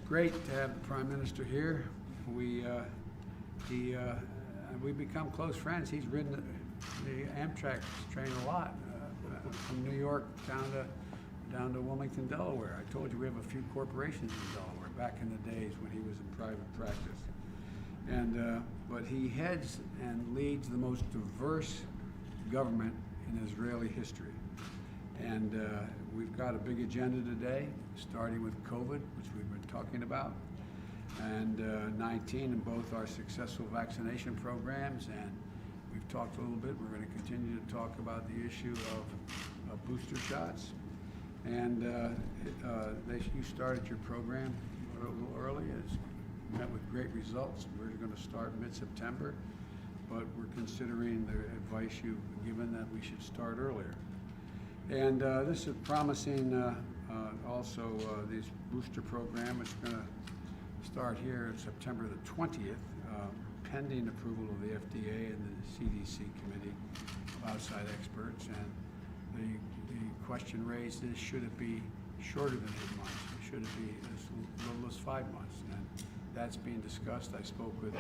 great to have the Prime Minister here. We become close friends. He's ridden the Amtrak train a lot, from New York down to Wilmington, Delaware. I told you we have a few corporations in Delaware back in the days when he was in private practice. And but he heads and leads the most diverse government in Israeli history. And we've got a big agenda today, starting with COVID, which we've been talking about, and 19 in both our successful vaccination programs. And we've talked a little bit. We're going to continue to talk about the issue of booster shots. And you started your program a little early. It's met with great results. We're going to start mid-September, but we're considering the advice you've given that we should start earlier. And this is promising also this booster program. It's going to start here September the 20th, pending approval of the FDA and the CDC committee of outside experts. And the question raised is, should it be shorter than 8 months? Should it be as little as 5 months? And that's being discussed. I spoke with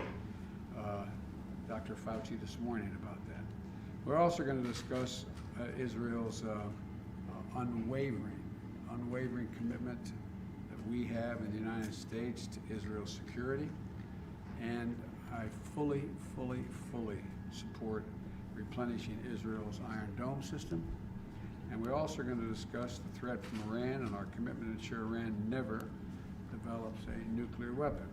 Dr. Fauci this morning about that. We're also going to discuss Israel's unwavering commitment that we have in the United States to Israel's security. And I fully support replenishing Israel's Iron Dome system. And we're also going to discuss the threat from Iran and our commitment to ensure Iran never develops a nuclear weapon.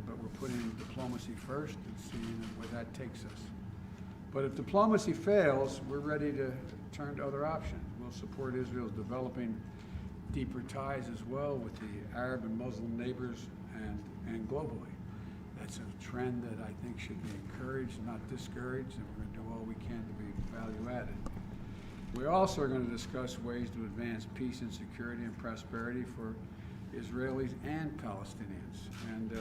But we're putting diplomacy first and seeing where that takes us. But if diplomacy fails, we're ready to turn to other options. We'll support Israel's developing deeper ties as well with the Arab and Muslim neighbors and globally. That's a trend that I think should be encouraged, not discouraged, and we're going to do all we can to be value added. We also are going to discuss ways to advance peace and security and prosperity for Israelis and Palestinians. And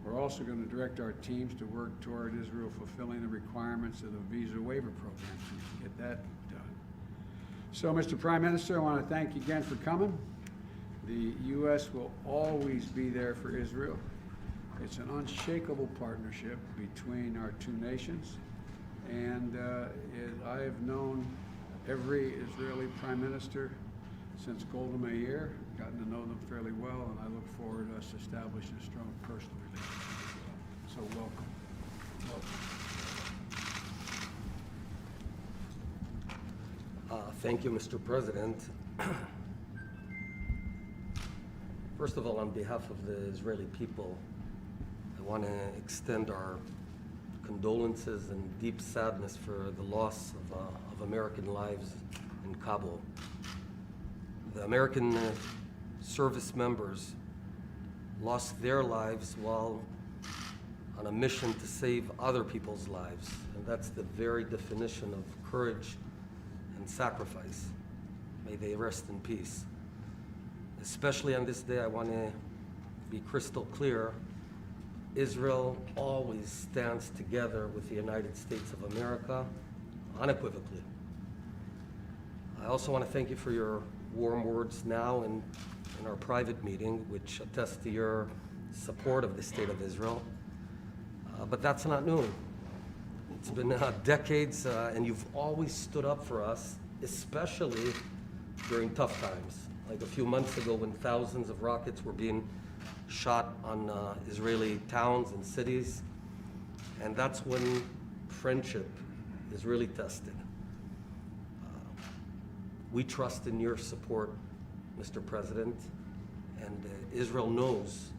we're also going to direct our teams to work toward Israel fulfilling the requirements of the visa waiver program to get that done. So, Mr. Prime Minister, I want to thank you again for coming. The U.S. will always be there for Israel. It's an unshakable partnership between our two nations. And I have known every Israeli Prime Minister since Golda Meir, gotten to know them fairly well, and I look forward to us establishing a strong personal relationship as well. So welcome. Thank you, Mr. President. First of all, on behalf of the Israeli people, I want to extend our condolences and deep sadness for the loss of American lives in Kabul. The American service members lost their lives while on a mission to save other people's lives. And that's the very definition of courage and sacrifice. May they rest in peace. Especially on this day, I want to be crystal clear. Israel always stands together with the United States of America, unequivocally. I also want to thank you for your warm words now in our private meeting, which attests to your support of the State of Israel. But that's not new. It's been decades, and you've always stood up for us, especially during tough times. Like a few months ago when thousands of rockets were being shot on Israeli towns and cities. And that's when friendship is really tested. We trust in your support, Mr. President, and Israel knows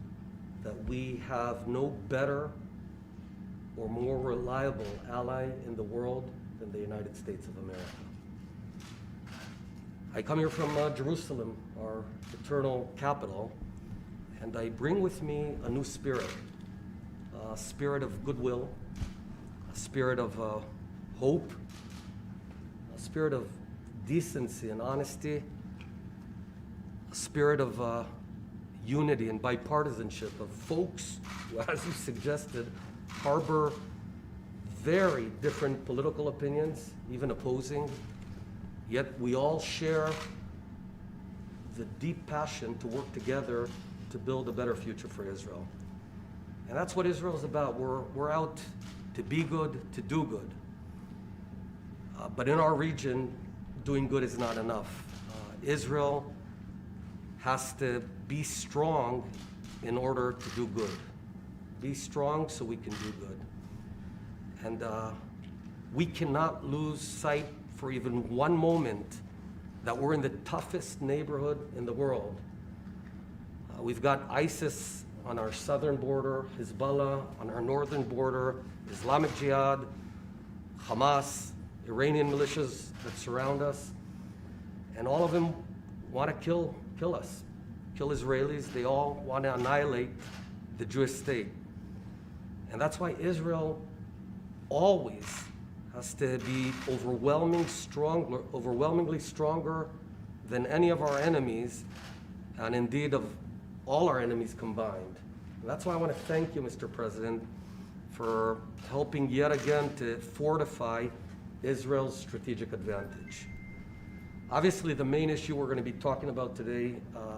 that we have no better or more reliable ally in the world than the United States of America. I come here from Jerusalem, our eternal capital, and I bring with me a new spirit, a spirit of goodwill, a spirit of hope, a spirit of decency and honesty, a spirit of unity and bipartisanship of folks who, as you suggested, harbor very different political opinions, even opposing, yet we all share the deep passion to work together to build a better future for Israel. And that's what Israel is about. We're out to be good, to do good. But in our region, doing good is not enough. Israel has to be strong in order to do good. Be strong so we can do good. And we cannot lose sight for even one moment that we're in the toughest neighborhood in the world. We've got ISIS on our southern border, Hezbollah on our northern border, Islamic Jihad, Hamas, Iranian militias that surround us, and all of them want to kill us, kill Israelis. They all want to annihilate the Jewish state. And that's why Israel always has to be overwhelmingly stronger than any of our enemies, and indeed of all our enemies combined. And that's why I want to thank you, Mr. President, for helping yet again to fortify Israel's strategic advantage. Obviously, the main issue we're going to be talking about today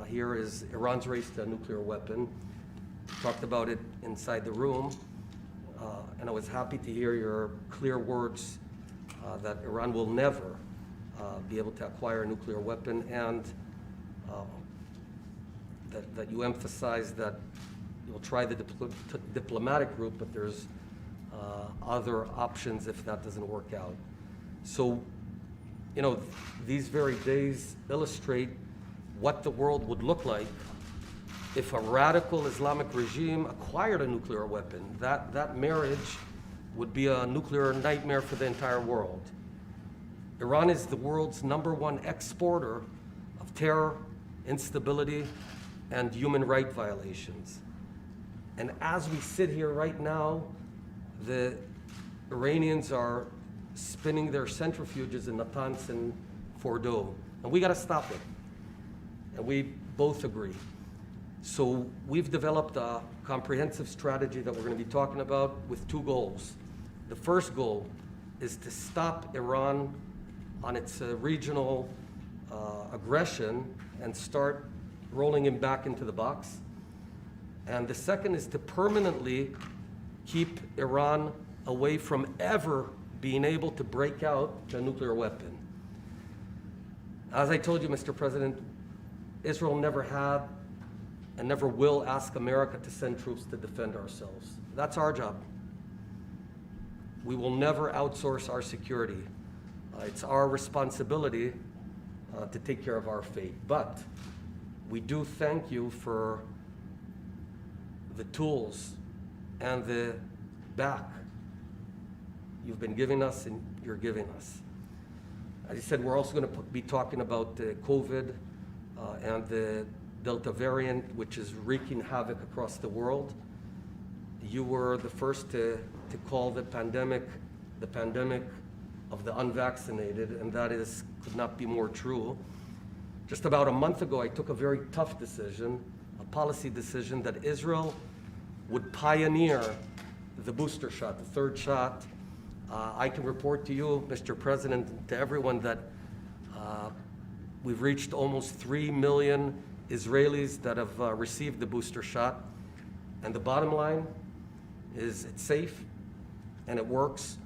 here is Iran's race to a nuclear weapon. We talked about it inside the room. And I was happy to hear your clear words that Iran will never be able to acquire a nuclear weapon, and that you emphasize that you'll try the diplomatic route, but there's other options if that doesn't work out. So, you know, these very days illustrate what the world would look like if a radical Islamic regime acquired a nuclear weapon. That marriage would be a nuclear nightmare for the entire world. Iran is the world's #1 exporter of terror, instability, and human rights violations. And as we sit here right now, the Iranians are spinning their centrifuges in Natanz and Fordow. And we got to stop it. And we both agree. So we've developed a comprehensive strategy that we're going to be talking about with 2 goals. The first goal is to stop Iran on its regional aggression and start rolling him back into the box. And the second is to permanently keep Iran away from ever being able to break out a nuclear weapon. As I told you, Mr. President, Israel never had and never will ask America to send troops to defend ourselves. That's our job. We will never outsource our security. It's our responsibility to take care of our fate. But we do thank you for the tools and the back you've been giving us and you're giving us. As I said, we're also going to be talking about COVID and the Delta variant, which is wreaking havoc across the world. You were the first to call the pandemic of the unvaccinated, and that could not be more true. Just about a month ago, I took a very tough decision, a policy decision, that Israel would pioneer the booster shot, the 3rd shot. I can report to you, Mr. President, to everyone that we've reached almost 3 million Israelis that have received the booster shot. And the bottom line is it's safe and it works.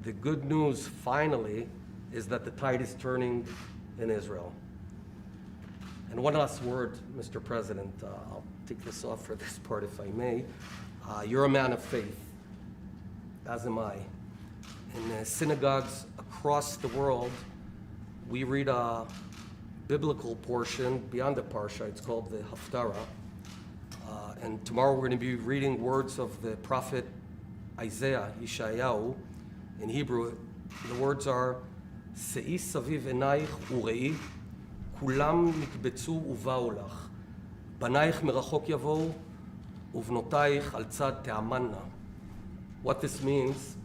The good news, finally, is that the tide is turning in Israel. And one last word, Mr. President, I'll take this off for this part if I may. You're a man of faith, as am I. In synagogues across the world, we read a biblical portion beyond the Parsha. It's called the Haftarah. And tomorrow we're going to be reading words of the prophet Isaiah, Yeshayahu. In Hebrew, the words are, Se'i saviv enaich ure'i, kulam nikbetzu uva'u lach, banaich merachok yavou, uvnotaich al tzad te'amanna. What this means,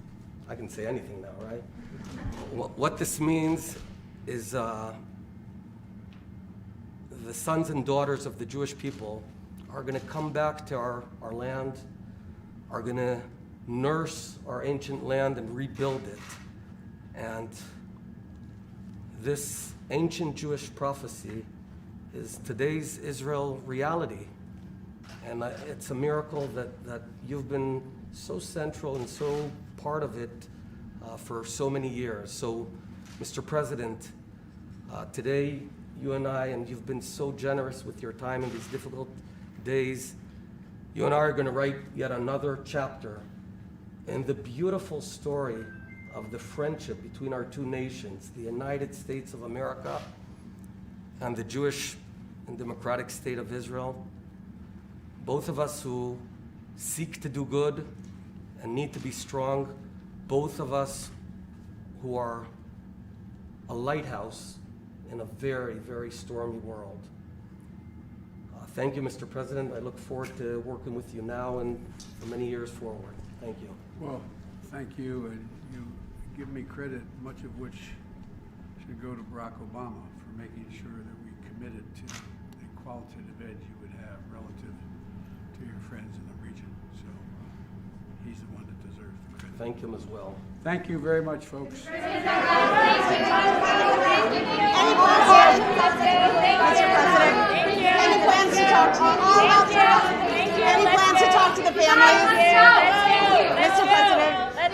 I can say anything now, right? What this means is the sons and daughters of the Jewish people are going to come back to our land, are going to nurse our ancient land and rebuild it. And this ancient Jewish prophecy is today's Israel reality. And it's a miracle that you've been so central and so part of it for so many years. So, Mr. President, today you and I, and you've been so generous with your time in these difficult days, you and I are going to write yet another chapter in the beautiful story of the friendship between our two nations, the United States of America and the Jewish and democratic state of Israel. Both of us who seek to do good and need to be strong, both of us who are a lighthouse in a very, very stormy world. Thank you, Mr. President. I look forward to working with you now and for many years forward. Thank you. Well, thank you, and you give me credit, much of which should go to Barack Obama for making sure that we committed to the qualitative edge you would have relative to your friends in the region. So he's the one that deserves the credit. Thank him as well. Thank you very much, folks. Any plans to talk to the families?